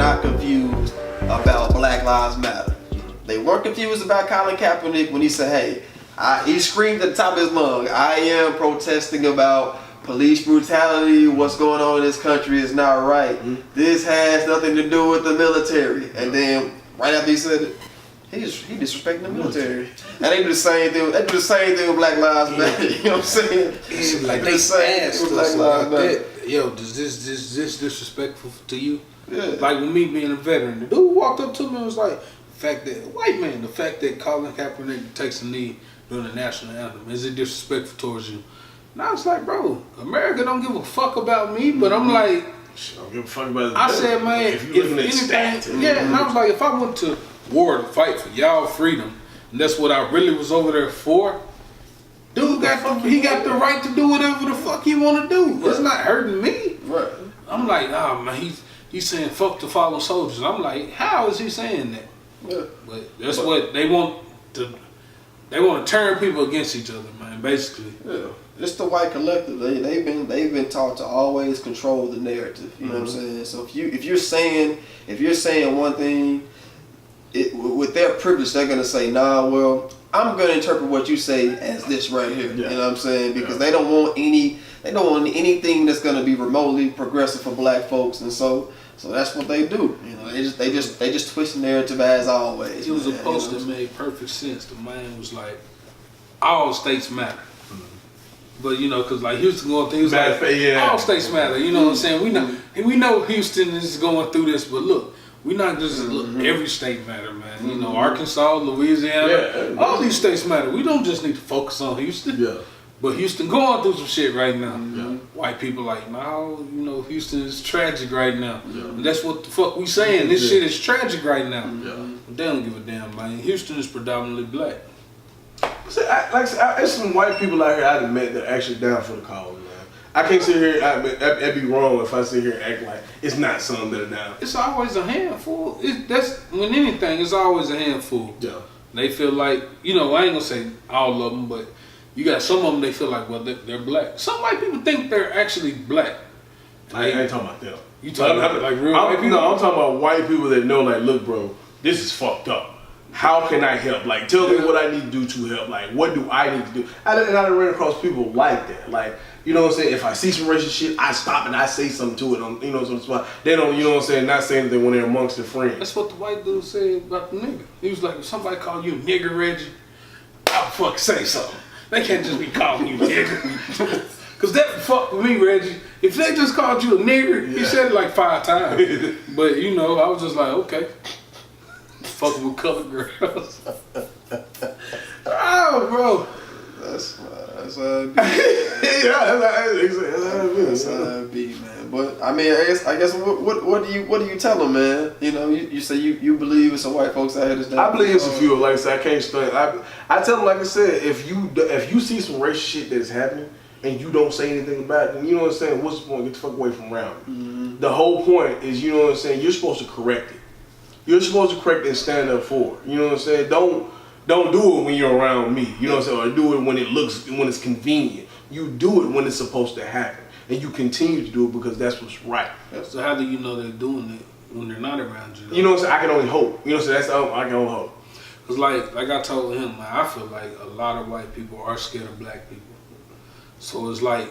not confused about Black Lives Matter. They weren't confused about Colin Kaepernick when he said, hey, he screamed at the top of his lung, I am protesting about police brutality, what's going on in this country is not right. This has nothing to do with the military. And then right after he said it, he disrespecting the military. And they do the same thing. They do the same thing with Black Lives Matter. You know what I'm saying? It's like they asked us about that. Yo, is this disrespectful to you? Yeah. Like with me being a veteran, the dude walked up to me and was like, the fact that Colin Kaepernick takes a knee during the national anthem, is it disrespectful towards you? And I was like, bro, America don't give a fuck about me, but I'm like, I don't give a fuck about it. I said, man, if anything, and I was like, if I went to war to fight for y'all freedom, and that's what I really was over there for, dude got the right to do whatever the fuck he want to do. Right. It's not hurting me. Right. I'm like, nah, man, he's saying fuck the fallen soldiers. I'm like, how is he saying that? Yeah. But that's what they want to. They want to turn people against each other, man. Basically. Yeah. It's the white collective. They've been taught to always control the narrative. You know what I'm saying? So if you're saying one thing, with their privilege, they're gonna say, nah, well, I'm gonna interpret what you say as this right here. Yeah. You know what I'm saying? Because they don't want anything that's gonna be remotely progressive for black folks, and so that's what they do. You know, they just twist the narrative as always. It was a post that made perfect sense. The man was like, all states matter. But you know, cause like Houston going through, he was like, all states matter. You know what I'm saying? We know Houston is going through this, but look, we not just look. Every state matter, man. You know, Arkansas, Louisiana, all these states matter. We don't just need to focus on Houston. Yeah. But Houston going through some shit right now. White people like, no, you know, Houston is tragic right now. And that's what the fuck we saying. This shit is tragic right now. But they don't give a damn, man. Houston is predominantly black. See, there's some white people out here I've met that are actually down for the cause, man. I can't sit here, I'd be wrong if I sit here and act like it's not some that are down. It's always a handful. That's when anything, it's always a handful. Yeah. They feel like, you know, I ain't gonna say all of them, but you got some of them, they feel like, well, they're black. Some white people think they're actually black. I ain't talking about them. You talking about like real white people? No, I'm talking about white people that know, like, look, bro, this is fucked up. How can I help? Like, tell me what I need to do to help. Like, what do I need to do? I done ran across people like that. Like, you know what I'm saying? If I see some racist shit, I stop and I say something to it. You know what I'm saying? They don't, you know what I'm saying, not say anything when they're amongst their friends. That's what the white dude said about the nigga. He was like, if somebody call you a nigger, Reggie, I'll fucking say something. They can't just be calling you nigger. Cause that fuck with me, Reggie. If they just called you a nigger, he said it like 5 times. But you know, I was just like, okay. Fucking with colored girls. Oh, bro. That's how it be. That's how it be, man. But I mean, I guess what do you tell them, man? You know, you say you believe it's some white folks out here that's down. I believe it's a few. Like I said, I can't stunt. I tell them, like I said, if you see some racist shit that's happening and you don't say anything about it, then you know what I'm saying. What's the point? Get the fuck away from around me. The whole point is, you know what I'm saying. You're supposed to correct it. You're supposed to correct it and stand up for it. You know what I'm saying? Don't do it when you're around me. You know what I'm saying? Or do it when it's convenient. You do it when it's supposed to happen. And you continue to do it because that's what's right. So how do you know they're doing it when they're not around you? You know what I'm saying? I can only hope. You know what I'm saying? I can only hope. Cause like I told him, like, I feel like a lot of white people are scared of black people. So it's like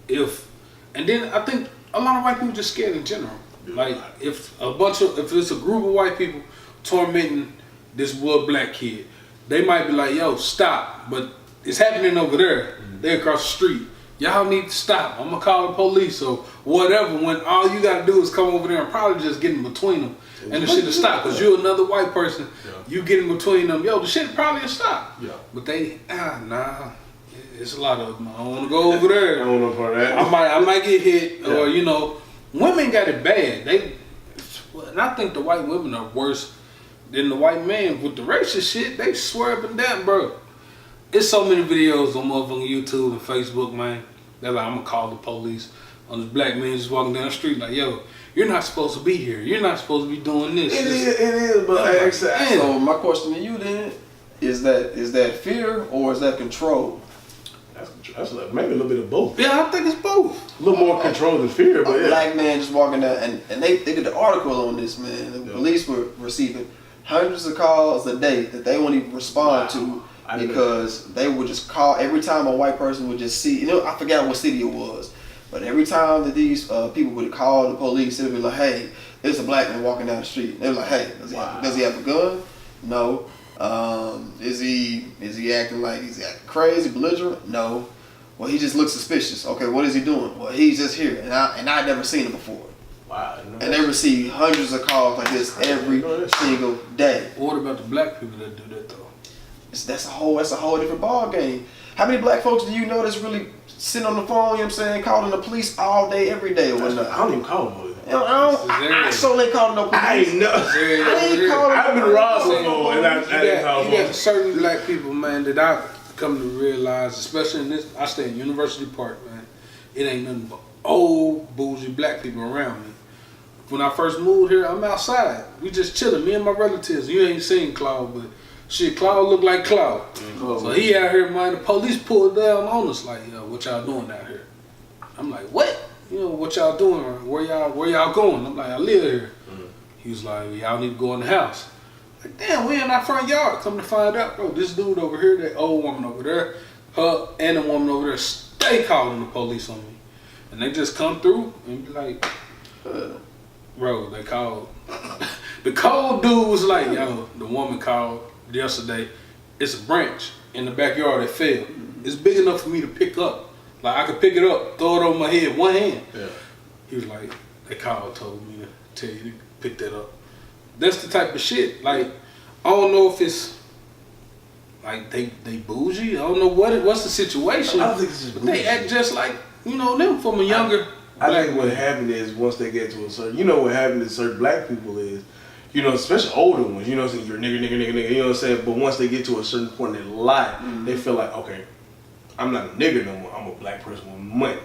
if I think a lot of white people just scared in general. Like if it's a group of white people tormenting this little black kid, they might be like, yo, stop. But it's happening over there. They're across the street. Y'all need to stop. I'm gonna call the police or whatever. When all you gotta do is come over there and probably just get in between them and the shit will stop. Cause you're another white person. You get in between them. Yo, the shit probably will stop. But they, nah. It's a lot of them. I don't wanna go over there. I don't know for that. I might get hit or, you know. Women got it bad. And I think the white women are worse than the white men with the racist shit. They swear up and down, bro. It's so many videos on motherfucking YouTube and Facebook, man. They're like, I'm gonna call the police on this black man just walking down the street. Like, yo, you're not supposed to be here. You're not supposed to be doing this. It is, but so my question to you then is that fear or is that control? That's like maybe a little bit of both. Yeah, I think it's both. A little more control than fear, but A black man just walking down, and they did an article on this, man. The police were receiving hundreds of calls a day that they won't even respond to because they would just call every time a white person would just see. I forgot what city it was, but every time that these people would call the police, they'd be like, "Hey, there's a black man walking down the street." They were like, "Hey, does he have a gun? No. Is he acting like he's acting crazy, belligerent? No. Well, he just looks suspicious. Okay, what is he doing? Well, he's just here, and I never seen him before." Wow. And they receive hundreds of calls like this every single day. What about the black people that do that though? That's a whole different ball game. How many black folks do you know that's really sitting on the phone? You know what I'm saying, calling the police all day, every day, or whatnot? I don't even call them. I so ain't calling no police. I ain't know. I've been robbed before, and I didn't call them. You got certain black people, man, that I've come to realize, especially in this. I stay in University Park, man. It ain't nothing but old bougie black people around me. When I first moved here, I'm outside. We just chilling, me and my relatives. You ain't seen Claude, but shit, Claude look like Claude. So he out here, man. The police pulled down on us, like, yo, what y'all doing out here? I'm like, what? What y'all doing? Where y'all going? I'm like, I live here. He was like, y'all need to go in the house. Like, damn, we in our front yard. Come to find out, bro, this dude over here, that old woman over there, her and the woman over there, stay calling the police on me. And they just come through and be like, bro, they called. The cold dude was like, yo, the woman called yesterday. It's a branch in the backyard that fell. It's big enough for me to pick up. Like, I could pick it up, throw it over my head, one hand. Yeah. He was like, they called, told me to tell you to pick that up. That's the type of shit. Like, I don't know if it's like they bougie. I don't know what's the situation. I don't think it's just bougie. But they act just like, them from a younger. I think what happened is once they get to a certain, what happened to certain black people is, especially older ones, you're nigga, you know what I'm saying? But once they get to a certain point in their life, they feel like, okay, I'm not a nigga no more, I'm a black person with money.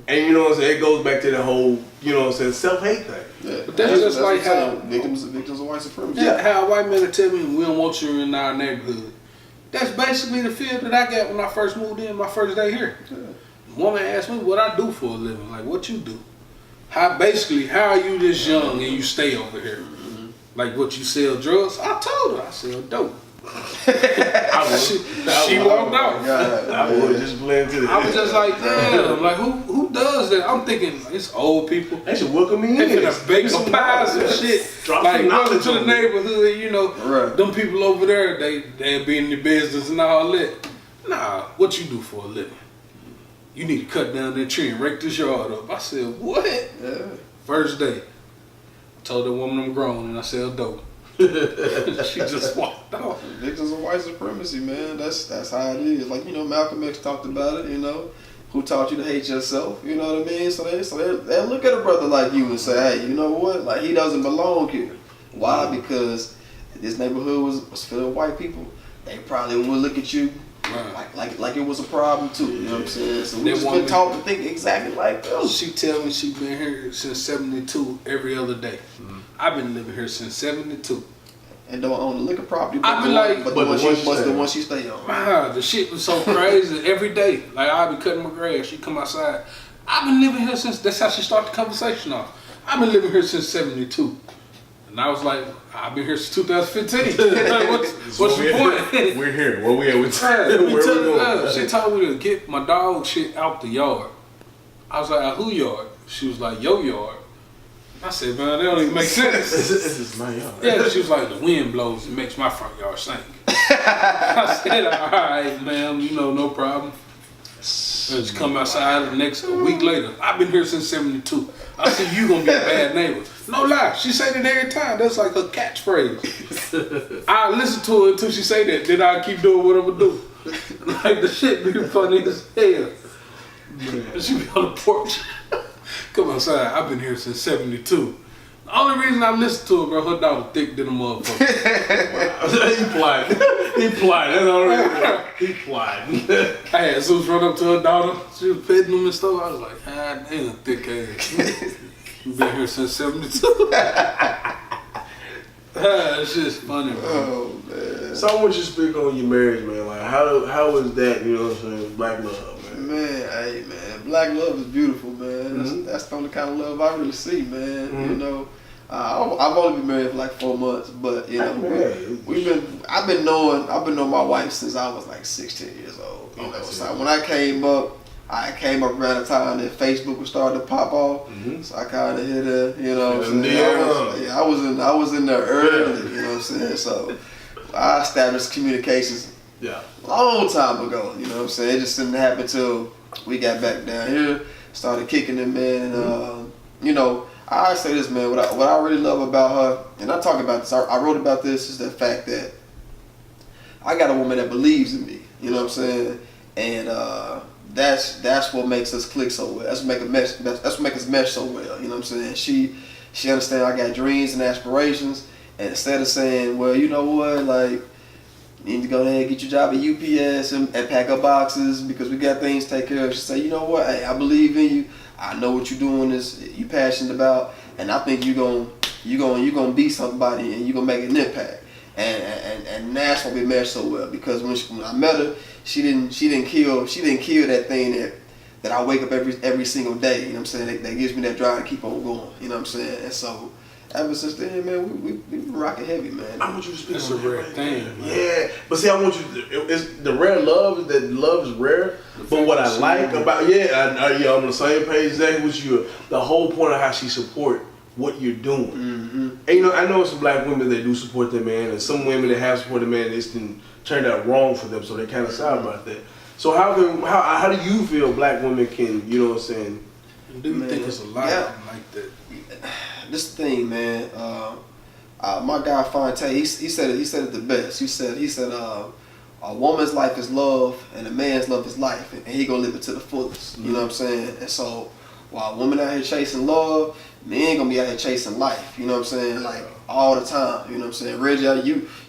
And you know what I'm saying? It goes back to the whole, self-hate thing. Yeah. But that's just like how victims of white supremacy. Yeah, how white men tell me we don't want you in our neighborhood. That's basically the feel that I got when I first moved in, my first day here. Yeah. Woman asked me what I do for a living. Like, what you do? How are you this young and you stay over here? Like, what, you sell drugs? I told her I sell dope. She walked out. I would just blend to it. I was just like, damn, like who does that? I'm thinking it's old people. They should welcome me in. They finna bake some pies and shit. Like, welcome to the neighborhood, them people over there, they'll be in the business and all that. Nah, what you do for a living? You need to cut down that tree and rake this yard up. I said, what? Yeah. First day. I told the woman I'm grown and I sell dope. She just walked off. Victims of white supremacy, man. That's how it is. Like, Malcolm X talked about it, who taught you to hate yourself, you know what I mean? So they look at a brother like you and say, hey, you know what? Like, he doesn't belong here. Why? Because this neighborhood was filled with white people. They probably would look at you like it was a problem too, you know what I'm saying? So we just been taught to think exactly like them. She tell me she been here since 72 every other day. I've been living here since 72. And don't own the liquor property, but the one she stay on. The shit was so crazy every day. Like, I be cutting my grass, she come outside. I've been living here since, that's how she started the conversation off. I've been living here since 72. And I was like, I've been here since 2015. What's the point? We're here. Where we at? She told me to get my dog shit out the yard. I was like, who yard? She was like, your yard. I said, man, that don't even make sense. This is my yard. Yeah, she was like, the wind blows and makes my front yard stink. I said, all right, ma'am, no problem. Just come outside a week later. I've been here since 72. I said, you gonna be a bad neighbor. No lie, she say that every time. That's like her catchphrase. I listen to her until she say that, then I keep doing what I'm gonna do. Like, the shit be funny as hell. She be on the porch. Come outside, I've been here since 72. The only reason I listen to her, bro, her daughter thick than a motherfucker. He plotting. That's the only reason. He plotting. I had Zeus run up to her daughter. She was petting them and stuff. I was like, ah, damn, thick ass. Been here since 72. It's just funny, bro. Oh, man. So I want you to speak on your marriage, man. Like, how is that, you know what I'm saying? black love, man. Man, hey man, black love is beautiful, man. That's the only kind of love I really see, man. You know, I've only been married for like 4 months, but you know, I've been knowing my wife since I was like 16 years old. You know, so when I came up around the time that Facebook was starting to pop off. So I kind of hit her, you know what I'm saying? I was in there early, you know what I'm saying? So I established communications a long time ago, you know what I'm saying? It just didn't happen till we got back down here, started kicking it, man. And, you know, I say this, man, what I really love about her, and I talk about this, I wrote about this, is the fact that I got a woman that believes in me, you know what I'm saying? And that's what makes us click so well. That's what make us mesh so well, you know what I'm saying? She understands I got dreams and aspirations, and instead of saying, well, you know what, like, you need to go ahead and get your job at UPS and pack up boxes because we got things to take care of. She say, you know what, hey, I believe in you. I know what you're doing you passionate about, and I think you're gonna be somebody and you're gonna make an impact. And that's why we meshed so well, because when I met her, she didn't kill that thing that I wake up every single day. You know what I'm saying? That gives me that drive to keep on going. You know what I'm saying? And so ever since then, man, we been rocking heavy, man. I want you to speak That's on a that rare thing, man. Yeah, but see, I want you to, it's the rare love, that love is rare. But what I like about, I'm on the same page exactly with you. The whole point of how she support what you're doing. And you know, I know some black women that do support their man, and some women that have supported their man, it's turned out wrong for them, so they kind of sad about that. So how do you feel black women can, you know what I'm saying? Do you think it's a lot of them like that? This thing, man. My guy Fonte, he said it the best. He said, a woman's life is love, and a man's love is life, and he gonna live it to the fullest. You know what I'm saying? And so, while a woman out here chasing love, men gonna be out here chasing life. You know what I'm saying? Like all the time. You know what I'm saying? Reggie,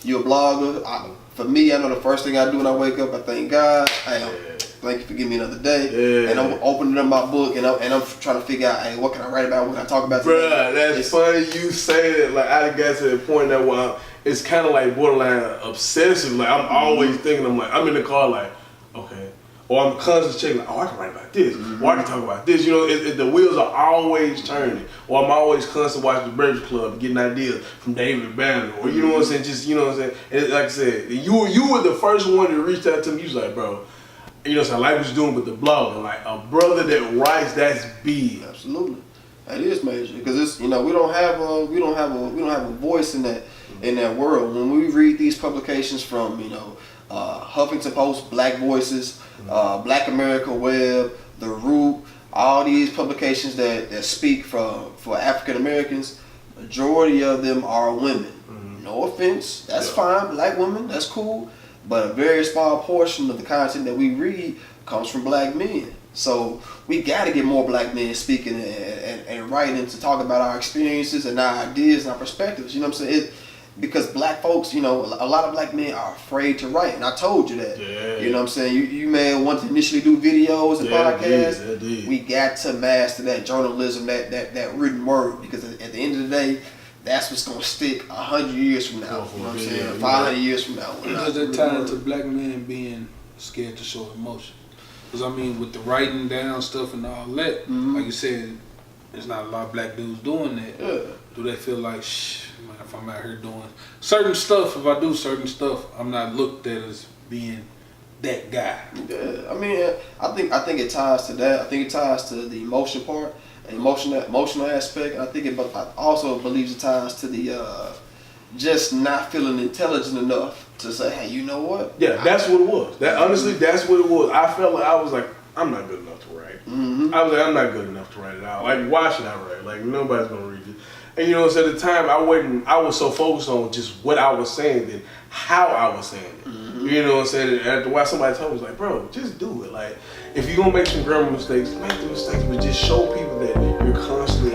you a blogger. For me, I know the first thing I do when I wake up, I thank God. Thank you for giving me another day. And I'm opening up my book and I'm trying to figure out, hey, what can I write about? What can I talk about today? Bruh, that's funny you say that. Like I got to the point that it's kind of like borderline obsessive. Like I'm always thinking, I'm in the car like, okay. Or I'm constantly checking, like, oh, I can write about this. Or I can talk about this. You know, the wheels are always turning. Or I'm always constantly watching the Breakfast Club, getting ideas from David Banner. Or, you know what I'm saying? Just, you know what I'm saying? And like I said, you were the first one to reach out to me. You was like, bro, you know, so I like what you're doing with the blog. And like a brother that writes, that's big. Absolutely, that is major because it's, you know, we don't have a voice in that world. When we read these publications from, you know, Huffington Post, Black Voices, Black America Web, The Root, all these publications that speak for African Americans, majority of them are women. No offense, that's fine, black women, that's cool. But a very small portion of the content that we read comes from black men. So we got to get more black men speaking and writing to talk about our experiences and our ideas and our perspectives. You know what I'm saying? Because black folks, you know, a lot of black men are afraid to write. And I told you that. Yeah. You know what I'm saying? You may want to initially do videos and podcasts. Indeed. We got to master that journalism, that written word. Because at the end of the day, that's what's going to stick 100 years from now. You know what I'm saying? 500 years from now. Does that tie into black men being scared to show emotion? Because, I mean, with the writing down stuff and all that, like you said, there's not a lot of black dudes doing that. Yeah. Do they feel like, man, if I'm out here doing certain stuff, if I do certain stuff, I'm not looked at as being that guy? Yeah, I mean, I think it ties to that. I think it ties to the emotion part, and emotional aspect. And I think I also believe it ties to the just not feeling intelligent enough to say, hey, you know what? Yeah, that's what it was. Honestly, that's what it was. I felt like I was like, I'm not good enough to write. I was like, I'm not good enough to write it out. Like, why should I write? Like, nobody's gonna read it. And you know, so at the time, I was so focused on just what I was saying than how I was saying it. You know what I'm saying? And after a while, somebody told me, like, bro, just do it. Like, if you're gonna make some grammar mistakes, make the mistakes, but just show people that you're constantly